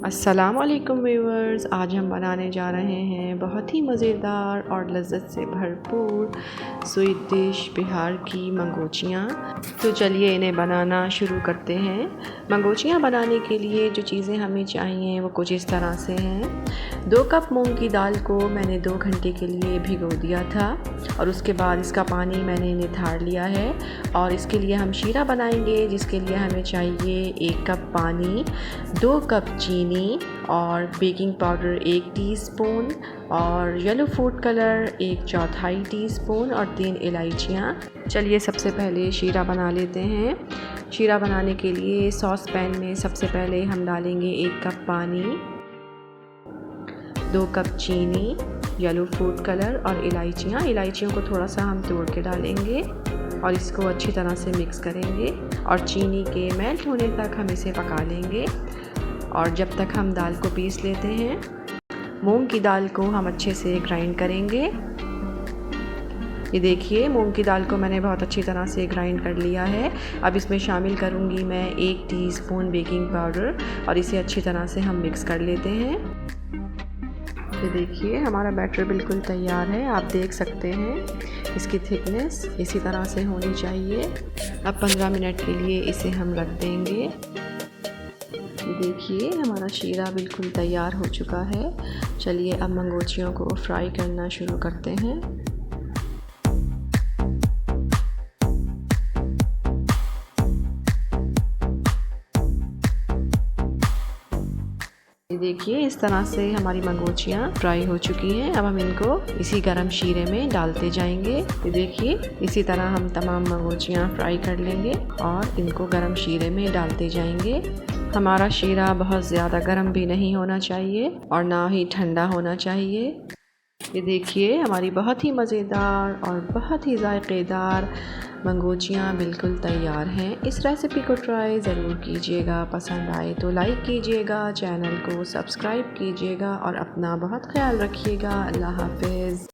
अस्सलामुअलैकुम व्यूअर्स, आज हम बनाने जा रहे हैं बहुत ही मज़ेदार और लज़्ज़त से भरपूर स्वीट डिश बिहार की मंगोचियाँ। तो चलिए इन्हें बनाना शुरू करते हैं। मंगोचियाँ बनाने के लिए जो चीज़ें हमें चाहिए वो कुछ इस तरह से हैं। 2 कप मूंग की दाल को मैंने 2 घंटे के लिए भिगो दिया था और उसके बाद इसका पानी मैंने निथार लिया है। और इसके लिए हम शीरा बनाएंगे, जिसके लिए हमें चाहिए 1 कप पानी, 2 कप चीनी और बेकिंग पाउडर 1 टीस्पून और येलो फूड कलर 1/4 टीस्पून और 3 इलायचियाँ। चलिए सबसे पहले शीरा बना लेते हैं। शीरा बनाने के लिए सॉस पैन में सबसे पहले हम डालेंगे 1 कप पानी, 2 कप चीनी, येलो फूड कलर और इलायचियों को थोड़ा सा हम तोड़ के डालेंगे और इसको अच्छी तरह से मिक्स करेंगे और चीनी के मेल्ट होने तक हम इसे पका लेंगे। और जब तक हम दाल को पीस लेते हैं, मूंग की दाल को हम अच्छे से ग्राइंड करेंगे। ये देखिए, मूंग की दाल को मैंने बहुत अच्छी तरह से ग्राइंड कर लिया है। अब इसमें शामिल करूंगी मैं 1 टीस्पून बेकिंग पाउडर और इसे अच्छी तरह से हम मिक्स कर लेते हैं। ये देखिए, हमारा बैटर बिल्कुल तैयार है। आप देख सकते हैं इसकी थिकनेस इसी तरह से होनी चाहिए। अब 15 मिनट के लिए इसे हम रख देंगे। देखिए, हमारा शीरा बिल्कुल तैयार हो चुका है। चलिए अब मंगोचियों को फ्राई करना शुरू करते हैं। देखिए, इस तरह से हमारी मंगोचियाँ फ्राई हो चुकी हैं। अब हम इनको इसी गरम शीरे में डालते जाएंगे। ये देखिए, इसी तरह हम तमाम मंगोचियाँ फ्राई कर लेंगे और इनको गरम शीरे में डालते जाएंगे। हमारा शीरा बहुत ज़्यादा गर्म भी नहीं होना चाहिए और ना ही ठंडा होना चाहिए। ये देखिए, हमारी बहुत ही मज़ेदार और बहुत ही जायकेदार मंगोचियाँ बिल्कुल तैयार हैं। इस रेसिपी को ट्राई ज़रूर कीजिएगा। पसंद आए तो लाइक कीजिएगा, चैनल को सब्सक्राइब कीजिएगा और अपना बहुत ख्याल रखिएगा। अल्लाह हाफ़िज़।